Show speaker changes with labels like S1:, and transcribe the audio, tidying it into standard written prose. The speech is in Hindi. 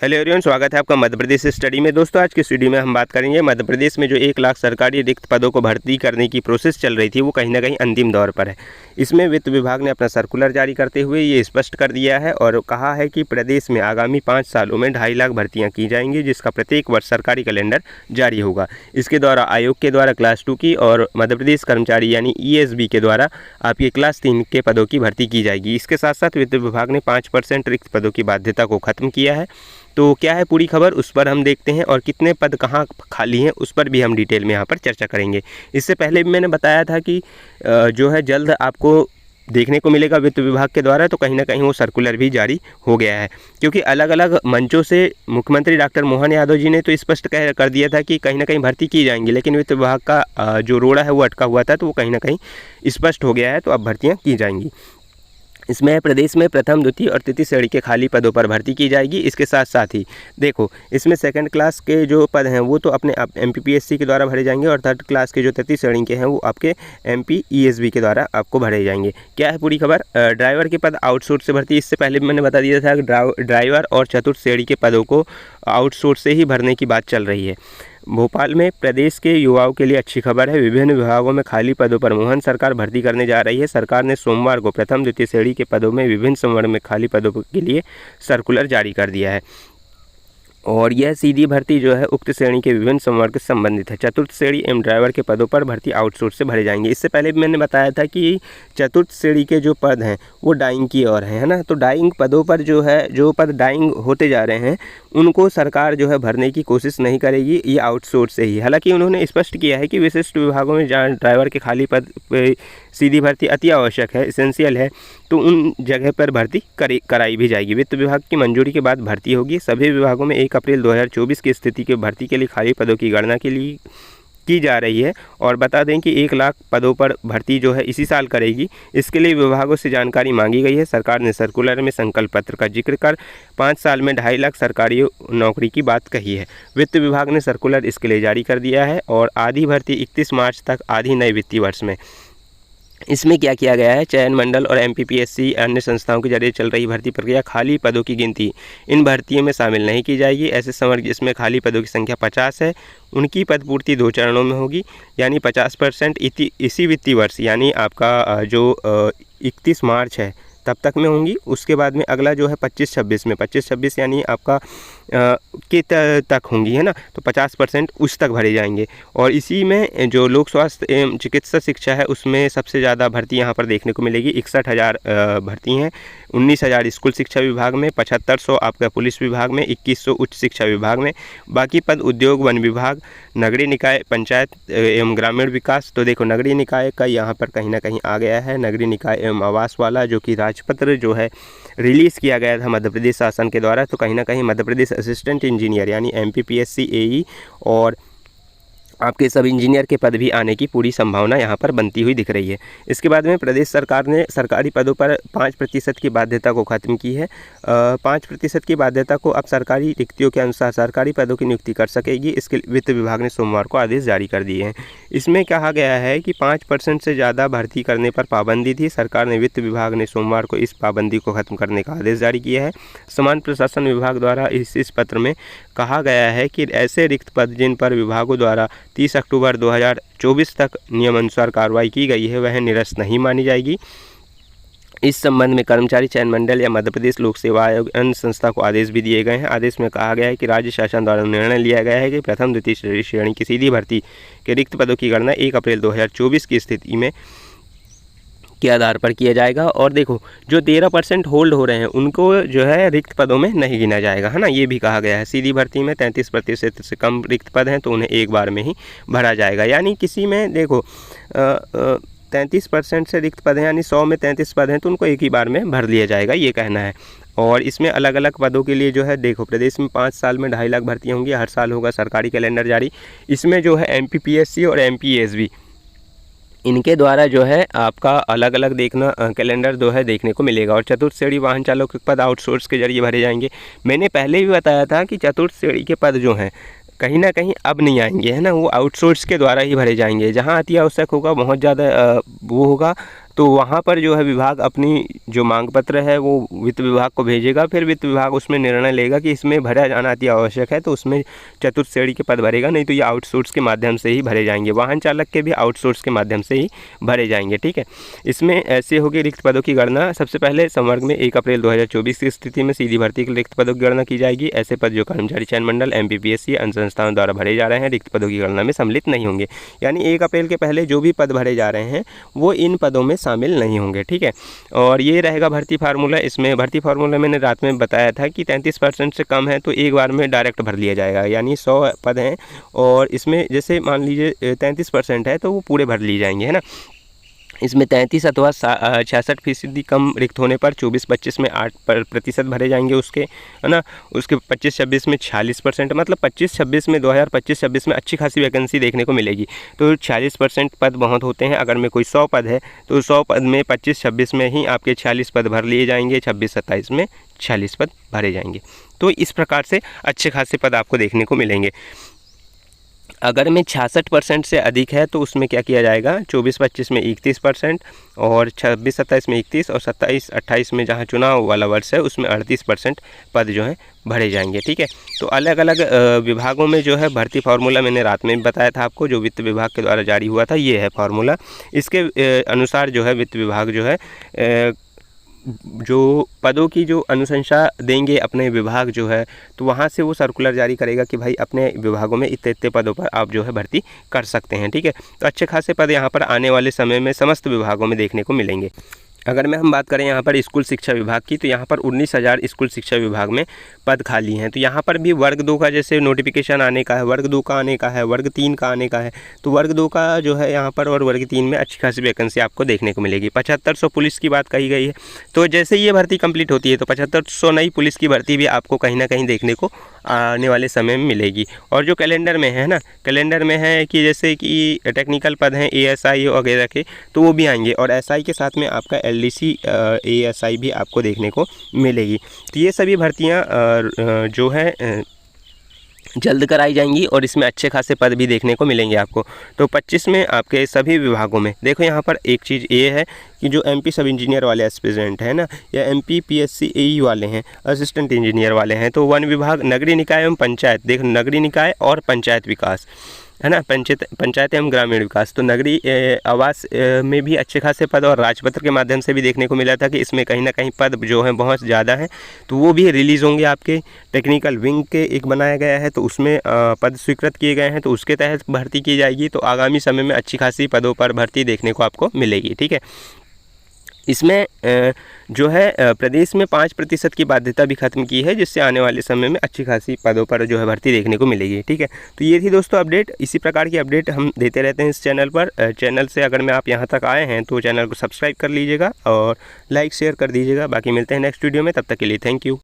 S1: हेलो एवरीवन, स्वागत है आपका मध्य प्रदेश स्टडी में। दोस्तों, आज की स्टडी में हम बात करेंगे मध्य प्रदेश में जो 1 लाख सरकारी रिक्त पदों को भर्ती करने की प्रोसेस चल रही थी वो कहीं ना कहीं अंतिम दौर पर है। इसमें वित्त विभाग ने अपना सर्कुलर जारी करते हुए ये स्पष्ट कर दिया है और कहा है कि प्रदेश में आगामी 5 सालों में 2.5 लाख भर्तियाँ की जाएंगी, जिसका प्रत्येक वर्ष सरकारी कैलेंडर जारी होगा। इसके द्वारा आयोग के द्वारा क्लास 2 की और मध्य प्रदेश कर्मचारी यानी ESB के द्वारा आपकी क्लास 3 के पदों की भर्ती की जाएगी। इसके साथ साथ वित्त विभाग ने 5% रिक्त पदों की बाध्यता को खत्म किया है। तो क्या है पूरी खबर, उस पर हम देखते हैं और कितने पद कहाँ खाली हैं उस पर भी हम डिटेल में यहाँ पर चर्चा करेंगे। इससे पहले भी मैंने बताया था कि जो है जल्द आपको देखने को मिलेगा वित्त विभाग के द्वारा, तो कहीं ना कहीं वो सर्कुलर भी जारी हो गया है, क्योंकि अलग अलग मंचों से मुख्यमंत्री डॉक्टर मोहन यादव जी ने तो स्पष्ट कर दिया था कि कहीं ना कहीं भर्ती की जाएंगी, लेकिन वित्त विभाग का जो रोड़ा है वो अटका हुआ था, तो वो कहीं ना कहीं स्पष्ट हो गया है। तो अब भर्तियाँ की जाएंगी। इसमें प्रदेश में प्रथम, द्वितीय और तृतीय श्रेणी के खाली पदों पर भर्ती की जाएगी। इसके साथ साथ ही देखो, इसमें सेकंड क्लास के जो पद हैं वो तो अपने MPPSC के द्वारा भरे जाएंगे और थर्ड क्लास के जो तृतीय श्रेणी के हैं वो आपके MP ESB के द्वारा आपको भरे जाएंगे। क्या है पूरी खबर, ड्राइवर के पद आउटसोर्स से भर्ती। इससे पहले भी मैंने बता दिया था कि ड्राइवर और चतुर्थ श्रेणी के पदों को आउटसोर्स से ही भरने की बात चल रही है। भोपाल में प्रदेश के युवाओं के लिए अच्छी खबर है। विभिन्न विभागों में खाली पदों पर मोहन सरकार भर्ती करने जा रही है। सरकार ने सोमवार को प्रथम, द्वितीय श्रेणी के पदों में विभिन्न संवर्ग में खाली पदों के लिए सर्कुलर जारी कर दिया है और यह सीधी भर्ती जो है उक्त श्रेणी के विभिन्न संवर्ग से संबंधित है। चतुर्थ श्रेणी एवं ड्राइवर के पदों पर भर्ती आउटसोर्स से भरे जाएंगे। इससे पहले भी मैंने बताया था कि चतुर्थ श्रेणी के जो पद हैं वो डाइंग की ओर है ना, तो डाइंग पदों पर जो पद डाइंग होते जा रहे हैं उनको सरकार जो है भरने की कोशिश नहीं करेगी, ये आउटसोर्स से ही। हालांकि उन्होंने स्पष्ट किया है कि विशिष्ट विभागों में जहाँ ड्राइवर के खाली पद पे सीधी भर्ती अति आवश्यक है, एसेंशियल है, तो उन जगह पर भर्ती कराई भी जाएगी। वित्त विभाग की मंजूरी के बाद भर्ती होगी। सभी विभागों में 1 अप्रैल 2024 की स्थिति के भर्ती के लिए खाली पदों की गणना के लिए की जा रही है और बता दें कि 1 लाख पदों पर भर्ती जो है इसी साल करेगी। इसके लिए विभागों से जानकारी मांगी गई है। सरकार ने सर्कुलर में संकल्प पत्र का जिक्र कर 5 साल में 2.5 लाख सरकारी नौकरी की बात कही है। वित्त विभाग ने सर्कुलर इसके लिए जारी कर दिया है और आधी भर्ती 31 मार्च तक, आधी नए वित्तीय वर्ष में। इसमें क्या किया गया है, चयन मंडल और MPPSC अन्य संस्थाओं के जरिए चल रही भर्ती प्रक्रिया खाली पदों की गिनती इन भर्तियों में शामिल नहीं की जाएगी। ऐसे संवर्ग जिसमें खाली पदों की संख्या 50 है उनकी पद पूर्ति 2 चरणों में होगी, यानी 50% इसी वित्तीय वर्ष यानी आपका जो 31 मार्च है तब तक में होंगी। उसके बाद में अगला जो है 25-26 में, 25-26 यानी आपका के तक होंगी, है ना, तो 50% उस तक भरे जाएंगे। और इसी में जो लोक स्वास्थ्य एवं चिकित्सा शिक्षा है उसमें सबसे ज़्यादा भर्ती यहाँ पर देखने को मिलेगी। 61,000 भर्ती हैं। 19,000 स्कूल शिक्षा विभाग में, 7500 आपका पुलिस विभाग में, 2100 उच्च शिक्षा विभाग में। बाकी पद उद्योग, वन विभाग, नगरीय निकाय, पंचायत एवं ग्रामीण विकास। तो देखो, नगरीय निकाय का यहाँ पर कहीं ना कहीं आ गया है, नगरीय निकाय एवं आवास वाला, जो कि राजपत्र जो है रिलीज़ किया गया था मध्य प्रदेश शासन के द्वारा। तो कहीं ना कहीं मध्य प्रदेश असिस्टेंट इंजीनियर यानी MPPSC AE और आपके सब इंजीनियर के पद भी आने की पूरी संभावना यहाँ पर बनती हुई दिख रही है। इसके बाद में प्रदेश सरकार ने सरकारी पदों पर 5% की बाध्यता को ख़त्म की है। 5% की बाध्यता को अब सरकारी रिक्तियों के अनुसार सरकारी पदों की नियुक्ति कर सकेगी। इसके वित्त विभाग ने सोमवार को आदेश जारी कर दिए हैं। इसमें कहा गया है कि 5% से ज़्यादा भर्ती करने पर पाबंदी थी। सरकार ने वित्त विभाग ने सोमवार को इस पाबंदी को ख़त्म करने का आदेश जारी किया है। समान प्रशासन विभाग द्वारा इस पत्र में कहा गया है कि ऐसे रिक्त पद जिन पर विभागों द्वारा 30 अक्टूबर 2024 तक नियमानुसार कार्रवाई की गई है वह निरस्त नहीं मानी जाएगी। इस संबंध में कर्मचारी चयन मंडल या मध्य प्रदेश लोक सेवा आयोग अन्य संस्था को आदेश भी दिए गए हैं। आदेश में कहा गया है कि राज्य शासन द्वारा निर्णय लिया गया है कि प्रथम, द्वितीय श्रेणी की सीधी भर्ती के रिक्त पदों की गणना 1 अप्रैल 2024 की स्थिति में के आधार पर किया जाएगा। और देखो, जो 13% होल्ड हो रहे हैं उनको जो है रिक्त पदों में नहीं गिना जाएगा, है ना, ये भी कहा गया है। सीधी भर्ती में 33% से कम रिक्त पद हैं तो उन्हें एक बार में ही भरा जाएगा। यानी किसी में देखो 33% से रिक्त पद हैं, यानी 100 में 33 पद हैं तो उनको एक ही बार में भर लिया जाएगा, ये कहना है। और इसमें अलग अलग पदों के लिए जो है देखो, प्रदेश में 5 साल में 2.5 लाख भर्तियाँ होंगी। हर साल होगा सरकारी कैलेंडर जारी। इसमें जो है MPPSC और MPSB इनके द्वारा जो है आपका अलग अलग देखना कैलेंडर जो है देखने को मिलेगा। और चतुर्थ श्रेणी वाहन चालक के पद आउटसोर्स के जरिए भरे जाएंगे। मैंने पहले भी बताया था कि चतुर्थ श्रेणी के पद जो हैं कहीं ना कहीं अब नहीं आएंगे, है ना, वो आउटसोर्स के द्वारा ही भरे जाएंगे। जहाँ अति आवश्यक होगा बहुत ज़्यादा वो होगा तो वहाँ पर जो है विभाग अपनी जो मांग पत्र है वो वित्त विभाग को भेजेगा, फिर वित्त विभाग उसमें निर्णय लेगा कि इसमें भरा जाना अति आवश्यक है, तो उसमें चतुर्थ श्रेणी के पद भरेगा, नहीं तो ये आउटसोर्स के माध्यम से ही भरे जाएंगे। वाहन चालक के भी आउटसोर्स के माध्यम से ही भरे जाएंगे, ठीक है। इसमें ऐसे होगी रिक्त पदों की गणना। सबसे पहले संवर्ग में 1 अप्रैल 2024 की स्थिति में सीधी भर्ती के रिक्त पदों की गणना की जाएगी। ऐसे पद जो कर्मचारी चयन मंडल MPPSC अन्य संस्थाओं द्वारा भरे जा रहे हैं रिक्त पदों की गणना में सम्मिलित नहीं होंगे। यानी 1 अप्रैल के पहले जो भी पद भरे जा रहे हैं वो इन पदों में शामिल नहीं होंगे, ठीक है। और ये रहेगा भर्ती फार्मूला। इसमें भर्ती फार्मूला मैंने रात में बताया था कि 33% से कम है तो एक बार में डायरेक्ट भर लिया जाएगा। यानी 100 पद हैं और इसमें जैसे मान लीजिए 33% है तो वो पूरे भर लिए जाएंगे, है ना। इसमें 33 अथवा 66% कम रिक्त होने पर 24-25 में 8% भरे जाएंगे उसके, है ना। उसके 25-26 में 46%, मतलब 25-26 में 2025-26 में अच्छी खासी वैकेंसी देखने को मिलेगी। तो 46% पद बहुत होते हैं। अगर में कोई 100 पद है तो 100 पद में 25-26 में ही आपके 46 पद भर लिए जाएंगे, 26-27 में 46 पद भरे जाएंगे। तो इस प्रकार से अच्छे खासे पद आपको देखने को मिलेंगे। अगर में 66% से अधिक है तो उसमें क्या किया जाएगा, 24-25 में 31% और 26-27 में 31 और 27-28 में जहां चुनाव वाला वर्ष है उसमें 38% पद जो हैं भरे जाएंगे, ठीक है। तो अलग अलग विभागों में जो है भर्ती फार्मूला मैंने रात में भी बताया था आपको, जो वित्त विभाग के द्वारा जारी हुआ था, ये है फार्मूला। इसके अनुसार जो है वित्त विभाग जो है जो पदों की जो अनुशंसा देंगे अपने विभाग जो है, तो वहाँ से वो सर्कुलर जारी करेगा कि भाई अपने विभागों में इतने पदों पर आप जो है भर्ती कर सकते हैं, ठीक है। तो अच्छे खासे पद यहाँ पर आने वाले समय में समस्त विभागों में देखने को मिलेंगे। अगर हम बात करें यहाँ पर स्कूल शिक्षा विभाग की, तो यहाँ पर 19,000 स्कूल शिक्षा विभाग में पद खाली हैं। तो यहाँ पर भी वर्ग 2 का जैसे नोटिफिकेशन आने का है, वर्ग 2 का आने का है, वर्ग 3 का आने का है। तो वर्ग 2 का जो है यहाँ पर और वर्ग 3 में अच्छी खासी वैकेंसी आपको देखने को मिलेगी। 7500 पुलिस की बात कही गई है। तो जैसे ये भर्ती कंप्लीट होती है तो 7500 नई पुलिस की भर्ती भी आपको कहीं ना कहीं देखने को आने वाले समय में मिलेगी। और जो कैलेंडर में है ना, कैलेंडर में है कि जैसे कि टेक्निकल पद हैं ASI वगैरह के, तो वो भी आएंगे। और SI के साथ में आपका LDC ASI भी आपको देखने को मिलेगी। तो ये सभी भर्तियाँ जो है जल्द कराई जाएंगी और इसमें अच्छे खासे पद भी देखने को मिलेंगे आपको। तो 25 में आपके सभी विभागों में देखो, यहाँ पर एक चीज़ ये है कि जो MP सब इंजीनियर वाले एस्पिरेंट हैं ना, या MPPSC AE वाले हैं, असिस्टेंट इंजीनियर वाले हैं, तो वन विभाग, नगरीय निकाय एवं पंचायत, देखो नगरीय निकाय और पंचायत विकास, है ना, पंचायत एवं ग्रामीण विकास। तो नगरीय आवास में भी अच्छे खासे पद और राजपत्र के माध्यम से भी देखने को मिला था कि इसमें कहीं ना कहीं पद जो हैं बहुत ज़्यादा हैं, तो वो भी रिलीज़ होंगे आपके। टेक्निकल विंग के एक बनाया गया है तो उसमें पद स्वीकृत किए गए हैं, तो उसके तहत भर्ती की जाएगी। तो आगामी समय में अच्छी खासी पदों पर भर्ती देखने को आपको मिलेगी, ठीक है। इसमें जो है प्रदेश में 5% की बाध्यता भी खत्म की है, जिससे आने वाले समय में अच्छी खासी पदों पर जो है भर्ती देखने को मिलेगी, ठीक है। तो ये थी दोस्तों अपडेट। इसी प्रकार की अपडेट हम देते रहते हैं इस चैनल पर। चैनल से अगर मैं आप यहाँ तक आए हैं तो चैनल को सब्सक्राइब कर लीजिएगा और लाइक शेयर कर दीजिएगा। बाकी मिलते हैं नेक्स्ट वीडियो में, तब तक के लिए थैंक यू।